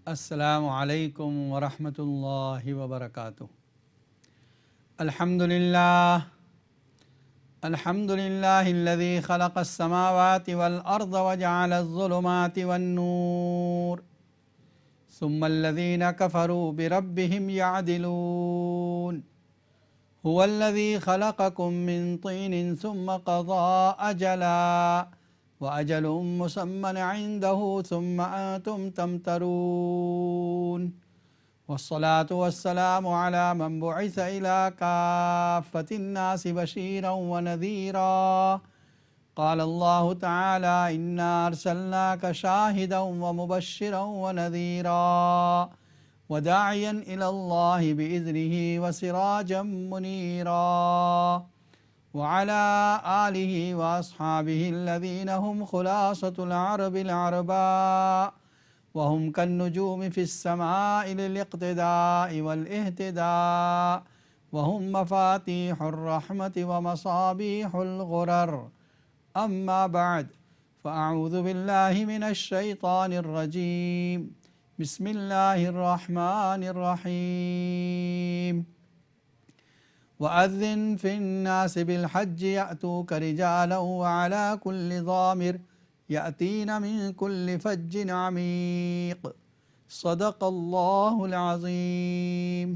السلام علیکم ورحمۃ اللہ وبرکاتہ۔ الحمدللہ الذی خلق السماوات والارض وجعل الظلمات والنور ثم الذین کفروا بربهم یعدلون هو الذی خلقکم من طین ثم قضى اجلا وأجل مسمى عنده ثم أنتم تمترون والصلاة والسلام على من بعث إلى كافة الناس بشيرا ونذيرا قال الله تعالى إنا أرسلناك شاهدا ومبشرا ونذيرا وداعيا إلى الله بإذنه وسراجا منيرا وعلى آله وأصحابه الذين هم خلاصة العرب العرباء وهم كالنجوم في السماء للاقتداء والاهتداء وهم مفاتيح الرحمة ومصابيح الغرر أما بعد فأعوذ بالله من الشيطان الرجيم بسم الله الرحمن الرحيم وأذن في الناس بالحج يأتوك رجالا وعلى كل ضامر يأتين من كل فج عميق صدق اللہ العظیم۔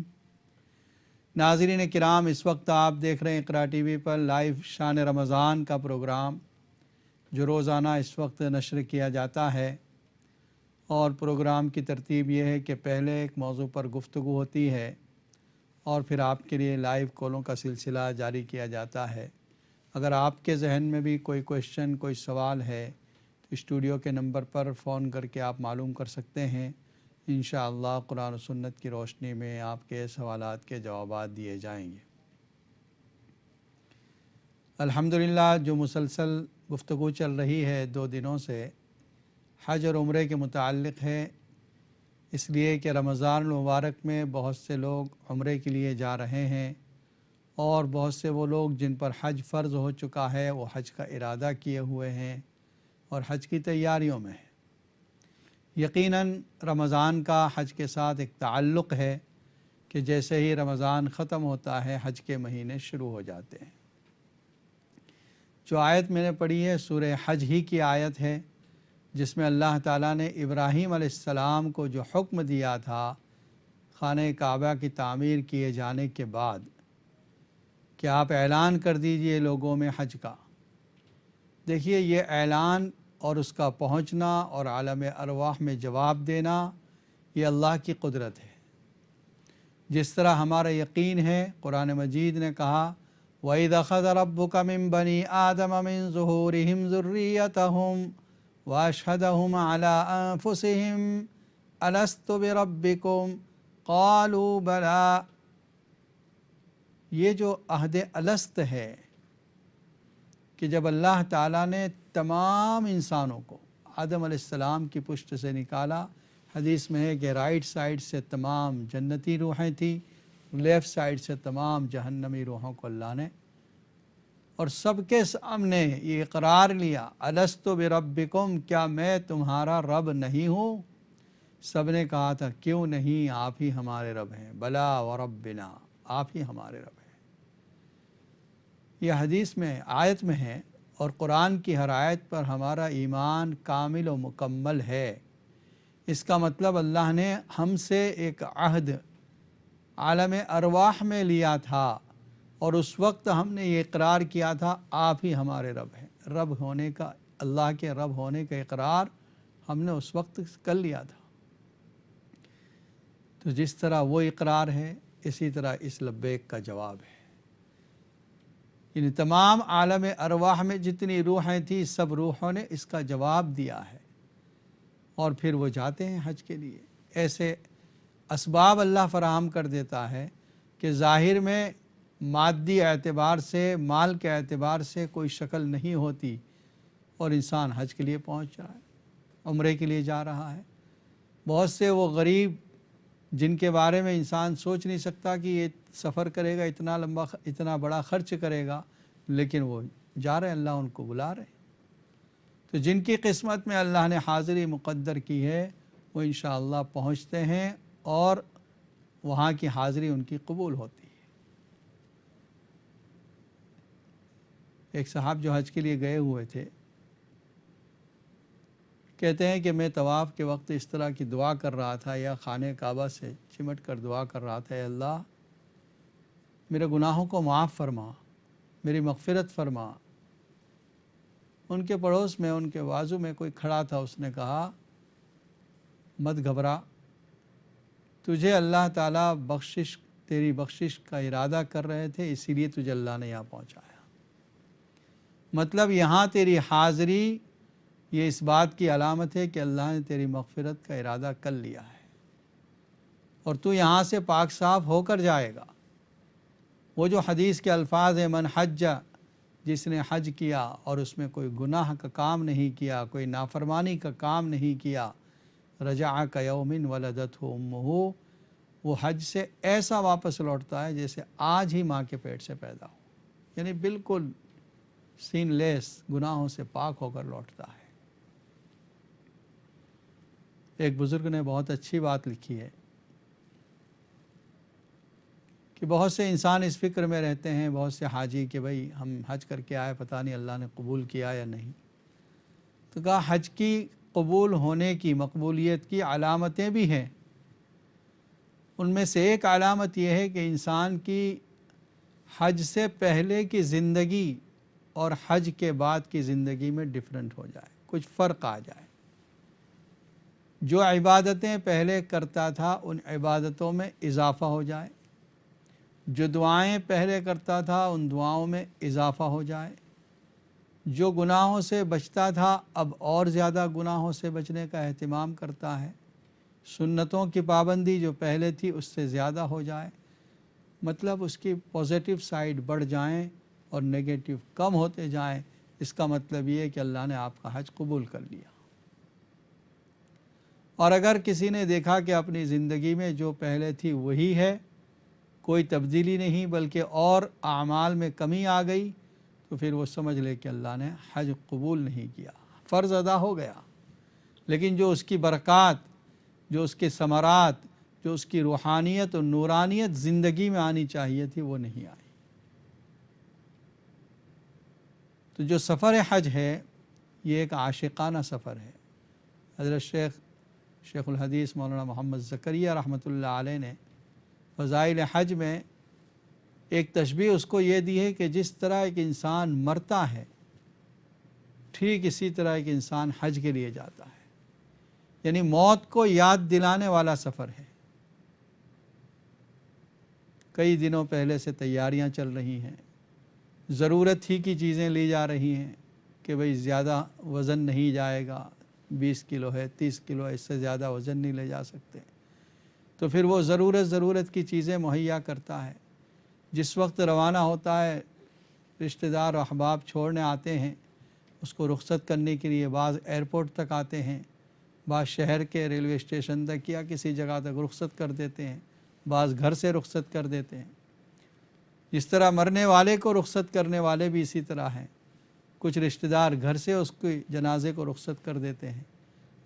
ناظرین کرام، اس وقت آپ دیکھ رہے ہیں اقرا ٹی وی پر لائیو شان رمضان کا پروگرام جو روزانہ اس وقت نشر کیا جاتا ہے، اور پروگرام کی ترتیب یہ ہے کہ پہلے ایک موضوع پر گفتگو ہوتی ہے اور پھر آپ کے لیے لائیو کالوں کا سلسلہ جاری کیا جاتا ہے۔ اگر آپ کے ذہن میں بھی کوئی کویشچن، کوئی سوال ہے تو اسٹوڈیو کے نمبر پر فون کر کے آپ معلوم کر سکتے ہیں۔ انشاءاللہ قرآن و سنت کی روشنی میں آپ کے سوالات کے جوابات دیے جائیں گے۔ الحمدللہ جو مسلسل گفتگو چل رہی ہے 2 دنوں سے، حج اور عمرے کے متعلق ہے، اس لیے کہ رمضان المبارک میں بہت سے لوگ عمرے کے لیے جا رہے ہیں، اور بہت سے وہ لوگ جن پر حج فرض ہو چکا ہے وہ حج کا ارادہ کیے ہوئے ہیں اور حج کی تیاریوں میں ہیں۔ یقیناً رمضان کا حج کے ساتھ ایک تعلق ہے کہ جیسے ہی رمضان ختم ہوتا ہے حج کے مہینے شروع ہو جاتے ہیں۔ جو آیت میں نے پڑھی ہے سورہ حج ہی کی آیت ہے، جس میں اللہ تعالیٰ نے ابراہیم علیہ السلام کو جو حکم دیا تھا خانہ کعبہ کی تعمیر کیے جانے کے بعد کہ آپ اعلان کر دیجئے لوگوں میں حج کا۔ دیکھیے، یہ اعلان اور اس کا پہنچنا اور عالم ارواح میں جواب دینا، یہ اللہ کی قدرت ہے۔ جس طرح ہمارا یقین ہے، قرآن مجید نے کہا وَإِذْ أَخَذَ رَبُّكَ مِن بَنِي آدَمَ مِن ظُهُورِهِمْ ذُرِّيَّتَهُمْ وَأَشْهَدَهُمْ عَلَىٰ أَنفُسِهِمْ أَلَسْتُ بِرَبِّكُمْ قَالُوا بَلَىٰ۔ یہ جو عہد الست ہے کہ جب اللہ تعالیٰ نے تمام انسانوں کو آدم علیہ السلام کی پشت سے نکالا، حدیث میں ہے کہ رائٹ سائڈ سے تمام جنتی روحیں تھیں، لیفٹ سائڈ سے تمام جہنمی روحوں کو اللہ نے، اور سب کے سامنے یہ اقرار لیا الست بربکم، کیا میں تمہارا رب نہیں ہوں؟ سب نے کہا تھا کیوں نہیں، آپ ہی ہمارے رب ہیں، بلا وربنا، آپ ہی ہمارے رب ہیں۔ یہ حدیث میں، آیت میں ہے، اور قرآن کی ہر آیت پر ہمارا ایمان کامل و مکمل ہے۔ اس کا مطلب اللہ نے ہم سے ایک عہد عالم ارواح میں لیا تھا، اور اس وقت ہم نے یہ اقرار کیا تھا آپ ہی ہمارے رب ہیں۔ رب ہونے کا، اللہ کے رب ہونے کا اقرار ہم نے اس وقت کر لیا تھا۔ تو جس طرح وہ اقرار ہے، اسی طرح اس لبیک کا جواب ہے۔ یعنی تمام عالم ارواح میں جتنی روحیں تھیں، سب روحوں نے اس کا جواب دیا ہے، اور پھر وہ جاتے ہیں حج کے لیے۔ ایسے اسباب اللہ فراہم کر دیتا ہے کہ ظاہر میں مادی اعتبار سے، مال کے اعتبار سے کوئی شکل نہیں ہوتی، اور انسان حج کے لیے پہنچ رہا ہے، عمرے کے لیے جا رہا ہے۔ بہت سے وہ غریب جن کے بارے میں انسان سوچ نہیں سکتا کہ یہ سفر کرے گا، اتنا لمبا، اتنا بڑا خرچ کرے گا، لیکن وہ جا رہے ہیں، اللہ ان کو بلا رہے ہیں۔ تو جن کی قسمت میں اللہ نے حاضری مقدر کی ہے، وہ انشاءاللہ پہنچتے ہیں اور وہاں کی حاضری ان کی قبول ہوتی ہے۔ ایک صاحب جو حج کے لیے گئے ہوئے تھے کہتے ہیں کہ میں طواف کے وقت اس طرح کی دعا کر رہا تھا یا خانہ کعبہ سے چمٹ کر دعا کر رہا تھا، اے اللہ میرے گناہوں کو معاف فرما، میری مغفرت فرما۔ ان کے پڑوس میں، ان کے بازو میں کوئی کھڑا تھا، اس نے کہا مت گھبرا، تجھے اللہ تعالیٰ تیری بخشش کا ارادہ کر رہے تھے، اسی لیے تجھے اللہ نے یہاں پہنچایا۔ مطلب یہاں تیری حاضری یہ اس بات کی علامت ہے کہ اللہ نے تیری مغفرت کا ارادہ کر لیا ہے اور تو یہاں سے پاک صاف ہو کر جائے گا۔ وہ جو حدیث کے الفاظ ہیں، من حج، جس نے حج کیا اور اس میں کوئی گناہ کا کام نہیں کیا، کوئی نافرمانی کا کام نہیں کیا، رجع کیوم ولدتہ امہ، وہ حج سے ایسا واپس لوٹتا ہے جیسے آج ہی ماں کے پیٹ سے پیدا ہو، یعنی بالکل سین لیس، گناہوں سے پاک ہو کر لوٹتا ہے۔ ایک بزرگ نے بہت اچھی بات لکھی ہے کہ بہت سے انسان اس فکر میں رہتے ہیں، بہت سے حاجی، کہ بھئی ہم حج کر کے آئے، پتہ نہیں اللہ نے قبول کیا یا نہیں۔ تو کہا حج کی قبول ہونے کی، مقبولیت کی علامتیں بھی ہیں۔ ان میں سے ایک علامت یہ ہے کہ انسان کی حج سے پہلے کی زندگی اور حج کے بعد کی زندگی میں ڈفرنٹ ہو جائے، کچھ فرق آ جائے۔ جو عبادتیں پہلے کرتا تھا ان عبادتوں میں اضافہ ہو جائے، جو دعائیں پہلے کرتا تھا ان دعاؤں میں اضافہ ہو جائے، جو گناہوں سے بچتا تھا اب اور زیادہ گناہوں سے بچنے کا اہتمام کرتا ہے، سنتوں کی پابندی جو پہلے تھی اس سے زیادہ ہو جائے، مطلب اس کی پازیٹیو سائیڈ بڑھ جائیں اور نیگیٹو کم ہوتے جائیں۔ اس کا مطلب یہ ہے کہ اللہ نے آپ کا حج قبول کر لیا۔ اور اگر کسی نے دیکھا کہ اپنی زندگی میں جو پہلے تھی وہی ہے، کوئی تبدیلی نہیں بلکہ اور اعمال میں کمی آ گئی، تو پھر وہ سمجھ لے کہ اللہ نے حج قبول نہیں کیا، فرض ادا ہو گیا، لیکن جو اس کی برکات، جو اس کے ثمرات، جو اس کی روحانیت اور نورانیت زندگی میں آنی چاہیے تھی وہ نہیں آئی۔ تو جو سفر حج ہے یہ ایک عاشقانہ سفر ہے۔ حضرت شیخ الحدیث مولانا محمد زکریہ رحمۃ اللہ علیہ نے فضائل حج میں ایک تشبیہ اس کو یہ دی ہے کہ جس طرح ایک انسان مرتا ہے ٹھیک اسی طرح ایک انسان حج کے لیے جاتا ہے، یعنی موت کو یاد دلانے والا سفر ہے۔ کئی دنوں پہلے سے تیاریاں چل رہی ہیں، ضرورت ہی کی چیزیں لی جا رہی ہیں کہ بھئی زیادہ وزن نہیں جائے گا، 20 کلو ہے، 30 کلو ہے، اس سے زیادہ وزن نہیں لے جا سکتے، تو پھر وہ ضرورت کی چیزیں مہیا کرتا ہے۔ جس وقت روانہ ہوتا ہے رشتہ دار و احباب چھوڑنے آتے ہیں، اس کو رخصت کرنے کے لیے بعض ایئرپورٹ تک آتے ہیں، بعض شہر کے ریلوے اسٹیشن تک یا کسی جگہ تک رخصت کر دیتے ہیں، بعض گھر سے رخصت کر دیتے ہیں۔ جس طرح مرنے والے کو رخصت کرنے والے بھی اسی طرح ہیں، کچھ رشتہ دار گھر سے اس کے جنازے کو رخصت کر دیتے ہیں،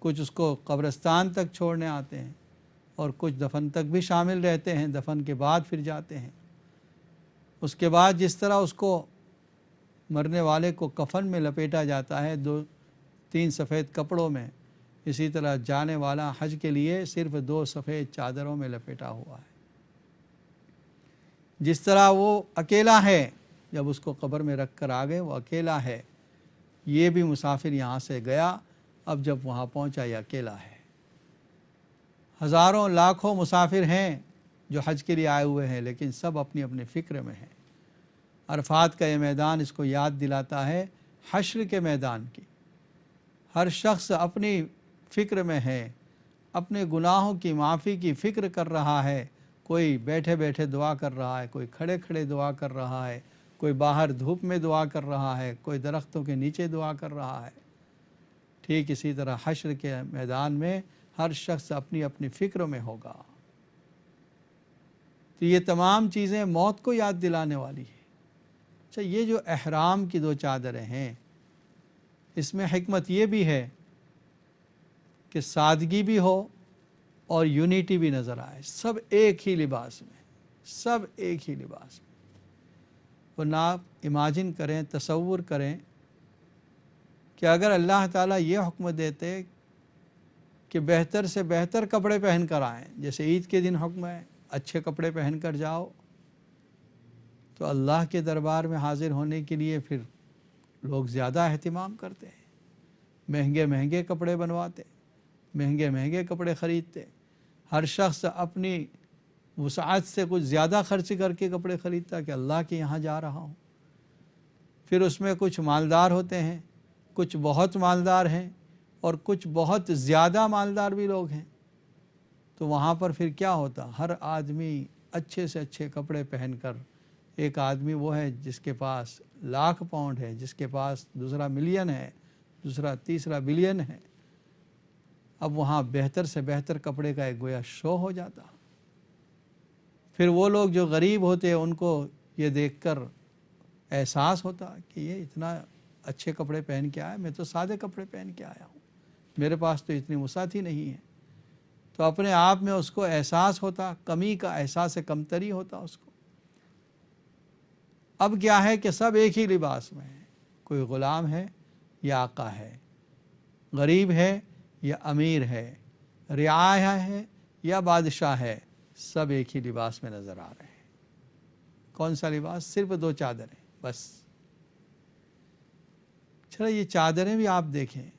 کچھ اس کو قبرستان تک چھوڑنے آتے ہیں اور کچھ دفن تک بھی شامل رہتے ہیں، دفن کے بعد پھر جاتے ہیں۔ اس کے بعد جس طرح اس کو مرنے والے کو کفن میں لپیٹا جاتا ہے 2-3 سفید کپڑوں میں، اسی طرح جانے والا حج کے لیے صرف 2 سفید چادروں میں لپیٹا ہوا ہے۔ جس طرح وہ اکیلا ہے، جب اس کو قبر میں رکھ کر آگے وہ اکیلا ہے، یہ بھی مسافر یہاں سے گیا، اب جب وہاں پہنچا یہ اکیلا ہے۔ ہزاروں لاکھوں مسافر ہیں جو حج کے لیے آئے ہوئے ہیں، لیکن سب اپنی اپنی فکر میں ہیں۔ عرفات کا یہ میدان اس کو یاد دلاتا ہے حشر کے میدان کی۔ ہر شخص اپنی فکر میں ہے، اپنے گناہوں کی معافی کی فکر کر رہا ہے، کوئی بیٹھے بیٹھے دعا کر رہا ہے، کوئی کھڑے کھڑے دعا کر رہا ہے، کوئی باہر دھوپ میں دعا کر رہا ہے، کوئی درختوں کے نیچے دعا کر رہا ہے۔ ٹھیک اسی طرح حشر کے میدان میں ہر شخص اپنی اپنی فکر میں ہوگا۔ تو یہ تمام چیزیں موت کو یاد دلانے والی ہیں۔ اچھا، یہ جو احرام کی 2 چادریں ہیں، اس میں حکمت یہ بھی ہے کہ سادگی بھی ہو اور یونیٹی بھی نظر آئے، سب ایک ہی لباس میں، سب ایک ہی لباس میں۔ ورنہ آپ امیجن کریں، تصور کریں کہ اگر اللہ تعالیٰ یہ حکم دیتے کہ بہتر سے بہتر کپڑے پہن کر آئیں، جیسے عید کے دن حکم ہے اچھے کپڑے پہن کر جاؤ، تو اللہ کے دربار میں حاضر ہونے کے لیے پھر لوگ زیادہ اہتمام کرتے ہیں، مہنگے مہنگے کپڑے بنواتے، مہنگے مہنگے کپڑے خریدتے، ہر شخص اپنی وسعت سے کچھ زیادہ خرچ کر کے کپڑے خریدتا کہ اللہ کے یہاں جا رہا ہوں۔ پھر اس میں کچھ مالدار ہوتے ہیں، کچھ بہت مالدار ہیں، اور کچھ بہت زیادہ مالدار بھی لوگ ہیں، تو وہاں پر پھر کیا ہوتا، ہر آدمی اچھے سے اچھے کپڑے پہن کر، ایک آدمی وہ ہے جس کے پاس لاکھ پاؤنڈ ہے، جس کے پاس دوسرا ملین ہے، دوسرا تیسرا بلین ہے، اب وہاں بہتر سے بہتر کپڑے کا ایک گویا شو ہو جاتا۔ پھر وہ لوگ جو غریب ہوتے ہیں ان کو یہ دیکھ کر احساس ہوتا کہ یہ اتنا اچھے کپڑے پہن کے آیا، میں تو سادے کپڑے پہن کے آیا ہوں، میرے پاس تو اتنی وسعت ہی نہیں ہے۔ تو اپنے آپ میں اس کو احساس ہوتا، کمی کا احساس کمتری ہوتا اس کو۔ اب کیا ہے کہ سب ایک ہی لباس میں ہے، کوئی غلام ہے یا آقا ہے، غریب ہے یا امیر ہے، رعایا ہے یا بادشاہ ہے، سب ایک ہی لباس میں نظر آ رہے ہیں۔ کون سا لباس؟ صرف 2 چادریں بس۔ چلو یہ چادریں بھی آپ دیکھیں،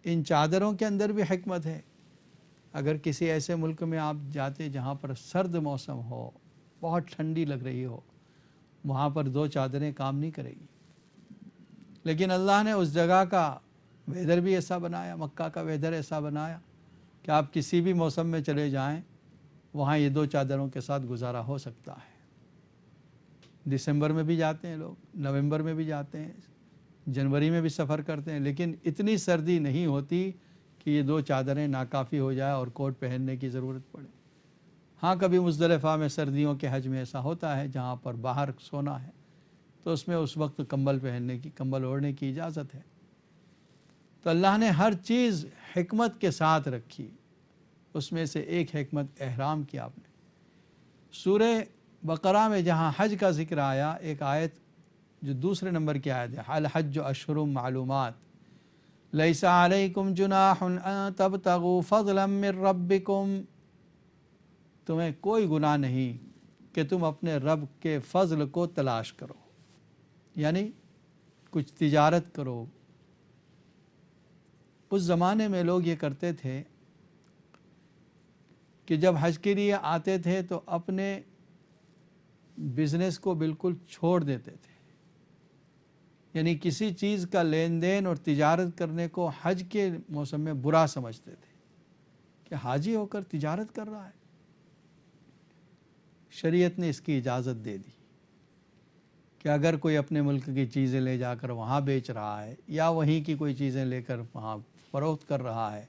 ان چادروں کے اندر بھی حکمت ہے۔ اگر کسی ایسے ملک میں آپ جاتے جہاں پر سرد موسم ہو، بہت ٹھنڈی لگ رہی ہو، وہاں پر 2 چادریں کام نہیں کرے گی، لیکن اللہ نے اس جگہ کا ویدر بھی ایسا بنایا، مکہ کا ویدر ایسا بنایا کہ آپ کسی بھی موسم میں چلے جائیں وہاں یہ 2 چادروں کے ساتھ گزارا ہو سکتا ہے۔ دسمبر میں بھی جاتے ہیں لوگ، نومبر میں بھی جاتے ہیں، جنوری میں بھی سفر کرتے ہیں، لیکن اتنی سردی نہیں ہوتی کہ یہ 2 چادریں ناکافی ہو جائے اور کوٹ پہننے کی ضرورت پڑے۔ ہاں کبھی مزدلفہ میں سردیوں کے حج میں ایسا ہوتا ہے جہاں پر باہر سونا ہے، تو اس میں اس وقت کمبل پہننے کی، کمبل اوڑھنے کی اجازت ہے۔ تو اللہ نے ہر چیز حکمت کے ساتھ رکھی، اس میں سے ایک حکمت احرام کی آپ نے۔ سورہ بقرہ میں جہاں حج کا ذکر آیا، ایک آیت جو دوسرے نمبر کی آیت ہے، الحج اشہر معلومات، لیس علیکم جناح ان تبتغوا فضلا من ربکم، تمہیں کوئی گناہ نہیں کہ تم اپنے رب کے فضل کو تلاش کرو، یعنی کچھ تجارت کرو۔ اس زمانے میں لوگ یہ کرتے تھے کہ جب حج کے لیے آتے تھے تو اپنے بزنس کو بالکل چھوڑ دیتے تھے، یعنی کسی چیز کا لین دین اور تجارت کرنے کو حج کے موسم میں برا سمجھتے تھے کہ حاجی ہو کر تجارت کر رہا ہے۔ شریعت نے اس کی اجازت دے دی کہ اگر کوئی اپنے ملک کی چیزیں لے جا کر وہاں بیچ رہا ہے یا وہیں کی کوئی چیزیں لے کر وہاں فروخت کر رہا ہے،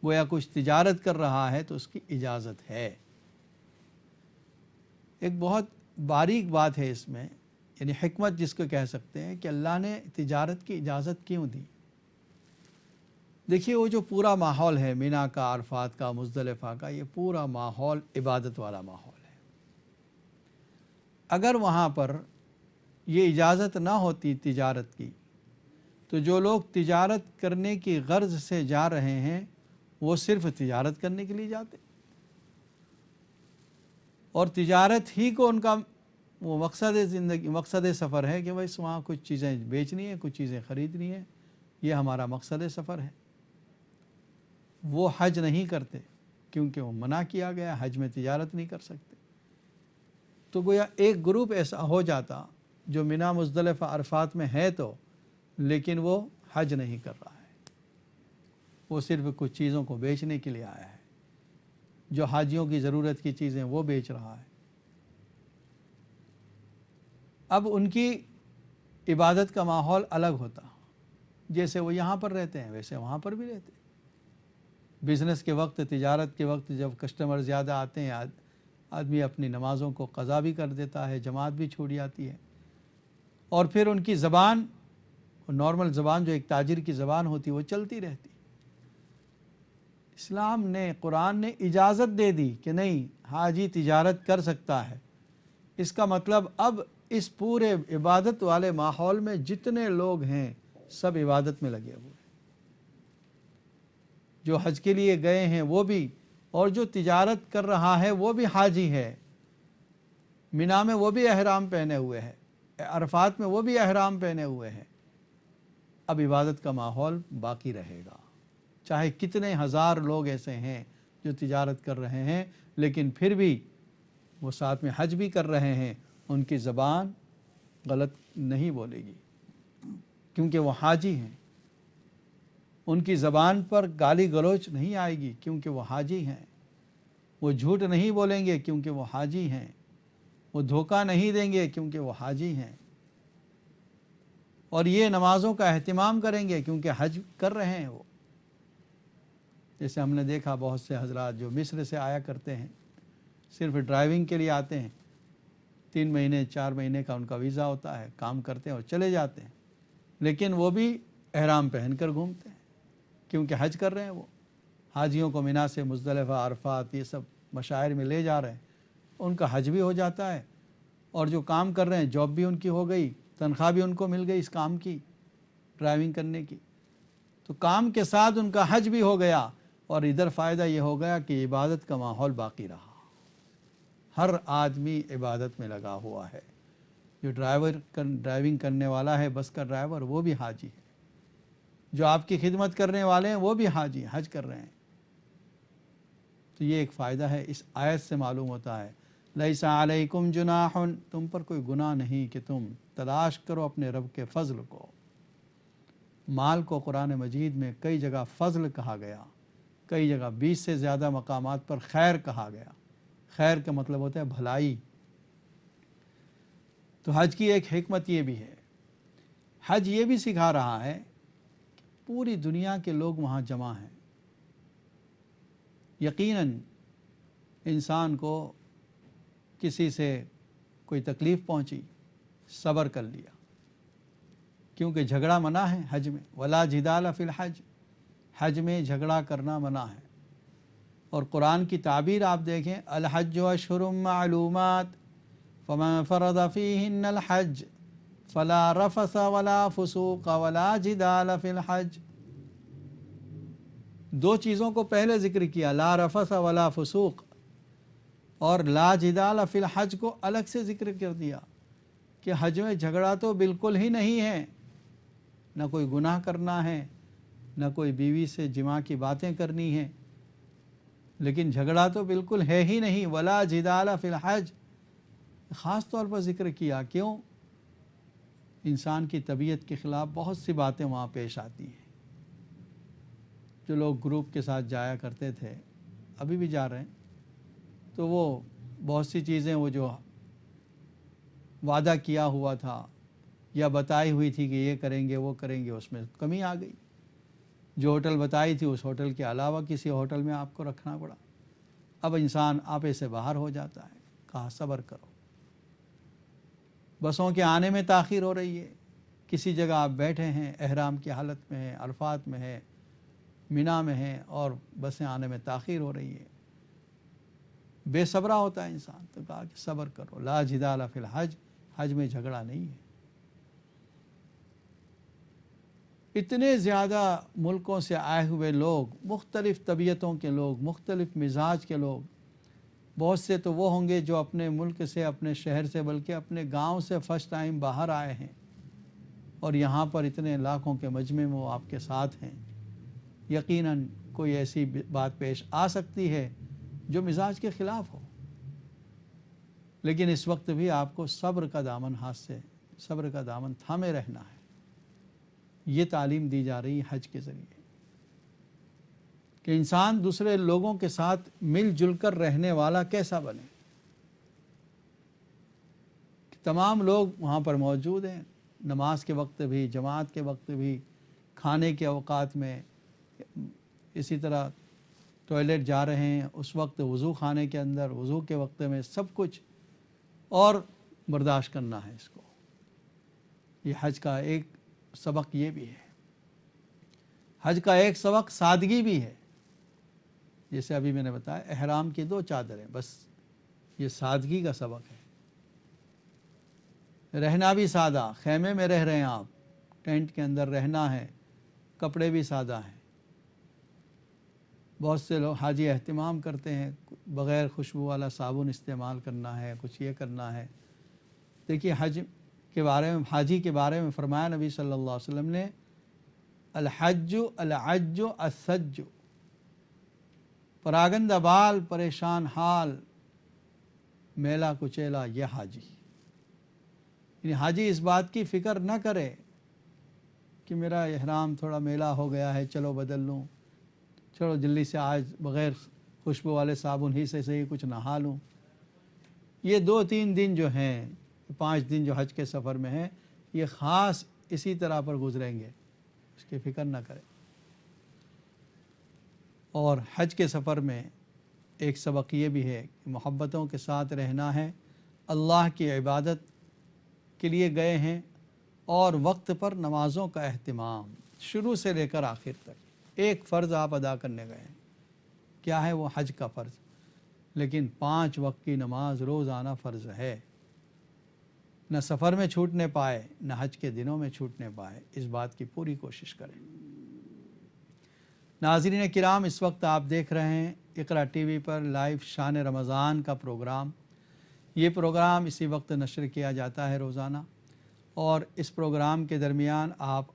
گویا کچھ تجارت کر رہا ہے، تو اس کی اجازت ہے۔ ایک بہت باریک بات ہے اس میں، یعنی حکمت جس کو کہہ سکتے ہیں کہ اللہ نے تجارت کی اجازت کیوں دی۔ دیکھیے وہ جو پورا ماحول ہے مینا کا، عرفات کا، مزدلفہ کا، یہ پورا ماحول عبادت والا ماحول ہے۔ اگر وہاں پر یہ اجازت نہ ہوتی تجارت کی، تو جو لوگ تجارت کرنے کی غرض سے جا رہے ہیں وہ صرف تجارت کرنے کے لیے جاتے، اور تجارت ہی کو ان کا وہ مقصد زندگی، مقصد سفر ہے کہ بس وہاں کچھ چیزیں بیچنی ہیں، کچھ چیزیں خریدنی ہیں، یہ ہمارا مقصد سفر ہے۔ وہ حج نہیں کرتے کیونکہ وہ منع کیا گیا، حج میں تجارت نہیں کر سکتے۔ تو گویا ایک گروپ ایسا ہو جاتا جو منا، مزدلفہ، عرفات میں ہے تو، لیکن وہ حج نہیں کر رہا ہے، وہ صرف کچھ چیزوں کو بیچنے کے لیے آیا ہے، جو حاجیوں کی ضرورت کی چیزیں وہ بیچ رہا ہے۔ اب ان کی عبادت کا ماحول الگ ہوتا، جیسے وہ یہاں پر رہتے ہیں ویسے وہاں پر بھی رہتے ہیں۔ بزنس کے وقت، تجارت کے وقت جب کسٹمر زیادہ آتے ہیں، آدمی اپنی نمازوں کو قضا بھی کر دیتا ہے، جماعت بھی چھوڑ جاتی ہے، اور پھر ان کی زبان، نارمل زبان جو ایک تاجر کی زبان ہوتی وہ چلتی رہتی۔ اسلام نے، قرآن نے اجازت دے دی کہ نہیں حاجی تجارت کر سکتا ہے۔ اس کا مطلب اب اس پورے عبادت والے ماحول میں جتنے لوگ ہیں سب عبادت میں لگے ہوئے ہیں، جو حج کے لیے گئے ہیں وہ بھی، اور جو تجارت کر رہا ہے وہ بھی حاجی ہے، مینا میں وہ بھی احرام پہنے ہوئے ہے، عرفات میں وہ بھی احرام پہنے ہوئے ہیں۔ اب عبادت کا ماحول باقی رہے گا، چاہے کتنے ہزار لوگ ایسے ہیں جو تجارت کر رہے ہیں، لیکن پھر بھی وہ ساتھ میں حج بھی کر رہے ہیں، ان کی زبان غلط نہیں بولے گی کیونکہ وہ حاجی ہیں، ان کی زبان پر گالی گلوچ نہیں آئے گی کیونکہ وہ حاجی ہیں، وہ جھوٹ نہیں بولیں گے کیونکہ وہ حاجی ہیں، وہ دھوکہ نہیں دیں گے کیونکہ وہ حاجی ہیں، اور یہ نمازوں کا اہتمام کریں گے کیونکہ حج کر رہے ہیں وہ۔ جیسے ہم نے دیکھا بہت سے حضرات جو مصر سے آیا کرتے ہیں، صرف ڈرائیونگ کے لیے آتے ہیں، 3 مہینے 4 مہینے کا ان کا ویزا ہوتا ہے، کام کرتے ہیں اور چلے جاتے ہیں، لیکن وہ بھی احرام پہن کر گھومتے ہیں کیونکہ حج کر رہے ہیں۔ وہ حاجیوں کو مینا سے مزدلفہ، عرفات، یہ سب مشاعر میں لے جا رہے ہیں، ان کا حج بھی ہو جاتا ہے، اور جو کام کر رہے ہیں جاب بھی ان کی ہو گئی، تنخواہ بھی ان کو مل گئی اس کام کی، ڈرائیونگ کرنے کی، تو کام کے ساتھ ان کا حج بھی ہو گیا، اور ادھر فائدہ یہ ہو گیا کہ عبادت کا ماحول باقی رہا۔ ہر آدمی عبادت میں لگا ہوا ہے، جو ڈرائیونگ کرنے والا ہے، بس کا ڈرائیور، وہ بھی حاجی ہے، جو آپ کی خدمت کرنے والے ہیں وہ بھی حاجی ہیں، حج کر رہے ہیں۔ تو یہ ایک فائدہ ہے، اس آیت سے معلوم ہوتا ہے لیس علیکم جناح، تم پر کوئی گناہ نہیں کہ تم تلاش کرو اپنے رب کے فضل کو۔ مال کو قرآن مجید میں کئی جگہ فضل کہا گیا، کئی جگہ 20 سے زیادہ مقامات پر خیر کہا گیا۔ خیر کا مطلب ہوتا ہے بھلائی۔ تو حج کی ایک حکمت یہ بھی ہے، حج یہ بھی سکھا رہا ہے کہ پوری دنیا کے لوگ وہاں جمع ہیں، یقیناً انسان کو کسی سے کوئی تکلیف پہنچی، صبر کر لیا، کیونکہ جھگڑا منع ہے حج میں، ولا جدال فی الحج، حج میں جھگڑا کرنا منع ہے۔ اور قرآن کی تعبیر آپ دیکھیں، الحج اشہر معلومات فمن فرض فیہن الحج فلا رفث ولا فسوق ولا جدال فی الحج۔ 2 چیزوں کو پہلے ذکر کیا، لا رفث ولا فسوق، اور لا جدال فی الحج کو الگ سے ذکر کر دیا کہ حج میں جھگڑا تو بالکل ہی نہیں ہے، نہ کوئی گناہ کرنا ہے، نہ کوئی بیوی سے جماع کی باتیں کرنی ہیں، لیکن جھگڑا تو بالکل ہے ہی نہیں، ولا جدال فی الحج خاص طور پر ذکر کیا۔ کیوں؟ انسان کی طبیعت کے خلاف بہت سی باتیں وہاں پیش آتی ہیں۔ جو لوگ گروپ کے ساتھ جایا کرتے تھے، ابھی بھی جا رہے ہیں، تو وہ بہت سی چیزیں وہ جو وعدہ کیا ہوا تھا یا بتائی ہوئی تھی کہ یہ کریں گے وہ کریں گے، اس میں کمی آ گئی۔ جو ہوٹل بتائی تھی اس ہوٹل کے علاوہ کسی ہوٹل میں آپ کو رکھنا پڑا، اب انسان آپے سے باہر ہو جاتا ہے۔ کہا صبر کرو، بسوں کے آنے میں تاخیر ہو رہی ہے، کسی جگہ آپ بیٹھے ہیں، احرام کی حالت میں ہیں، عرفات میں ہیں، مینا میں ہیں، اور بسیں آنے میں تاخیر ہو رہی ہے، بے صبرا ہوتا ہے انسان۔ تو کہا کہ صبر کرو، لا جدال فی الحج، حج میں جھگڑا نہیں ہے۔ اتنے زیادہ ملکوں سے آئے ہوئے لوگ، مختلف طبیعتوں کے لوگ، مختلف مزاج کے لوگ، بہت سے تو وہ ہوں گے جو اپنے ملک سے، اپنے شہر سے، بلکہ اپنے گاؤں سے فرسٹ ٹائم باہر آئے ہیں، اور یہاں پر اتنے لاکھوں کے مجمع میں وہ آپ کے ساتھ ہیں۔ یقیناً کوئی ایسی بات پیش آ سکتی ہے جو مزاج کے خلاف ہو، لیکن اس وقت بھی آپ کو صبر کا دامن ہاتھ سے، صبر کا دامن تھامے رہنا ہے۔ یہ تعلیم دی جا رہی حج کے ذریعے کہ انسان دوسرے لوگوں کے ساتھ مل جل کر رہنے والا کیسا بنے۔ تمام لوگ وہاں پر موجود ہیں، نماز کے وقت بھی، جماعت کے وقت بھی، کھانے کے اوقات میں، اسی طرح ٹوائلٹ جا رہے ہیں اس وقت، وضو خانے کے اندر، وضو کے وقت میں، سب کچھ اور برداشت کرنا ہے اس کو۔ یہ حج کا ایک سبق یہ بھی ہے، حج کا ایک سبق سادگی بھی ہے۔ جیسے ابھی میں نے بتایا احرام کی 2 چادریں بس، یہ سادگی کا سبق ہے۔ رہنا بھی سادہ، خیمے میں رہ رہے ہیں آپ، ٹینٹ کے اندر رہنا ہے، کپڑے بھی سادہ ہیں۔ بہت سے لوگ حاجی اہتمام کرتے ہیں، بغیر خوشبو والا صابن استعمال کرنا ہے، کچھ یہ کرنا ہے۔ دیکھیے حاجی کے بارے میں فرمایا نبی صلی اللہ علیہ وسلم نے، الحج العج السج، پراگندہ بال پریشان حال میلا کچیلا یہ حاجی۔ یعنی حاجی اس بات کی فکر نہ کرے کہ میرا احرام تھوڑا میلا ہو گیا ہے، چلو بدل لوں، چلو جلدی سے آج بغیر خوشبو والے صابن ہی سے صحیح کچھ نہا لوں۔ یہ 2-3 دن جو ہیں، 5 دن جو حج کے سفر میں ہیں، یہ خاص اسی طرح پر گزریں گے، اس کی فکر نہ کرے۔ اور حج کے سفر میں ایک سبق یہ بھی ہے کہ محبتوں کے ساتھ رہنا ہے، اللہ کی عبادت کے لیے گئے ہیں، اور وقت پر نمازوں کا اہتمام شروع سے لے کر آخر تک۔ ایک فرض آپ ادا کرنے گئے ہیں، کیا ہے وہ؟ حج کا فرض، لیکن 5 وقت کی نماز روزانہ فرض ہے۔ نہ سفر میں چھوٹنے پائے، نہ حج کے دنوں میں چھوٹنے پائے، اس بات کی پوری کوشش کریں۔ ناظرین کرام، اس وقت آپ دیکھ رہے ہیں اقرا ٹی وی پر لائیو شان رمضان کا پروگرام۔ یہ پروگرام اسی وقت نشر کیا جاتا ہے روزانہ، اور اس پروگرام کے درمیان آپ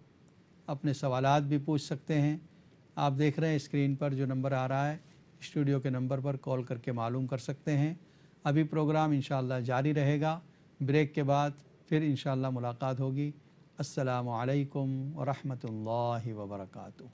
اپنے سوالات بھی پوچھ سکتے ہیں۔ آپ دیکھ رہے ہیں اسکرین پر جو نمبر آ رہا ہے، اسٹوڈیو کے نمبر پر کال کر کے معلوم کر سکتے ہیں۔ ابھی پروگرام انشاءاللہ جاری رہے گا، بریک کے بعد پھر انشاءاللہ ملاقات ہوگی۔ السلام علیکم ورحمۃ اللہ وبرکاتہ۔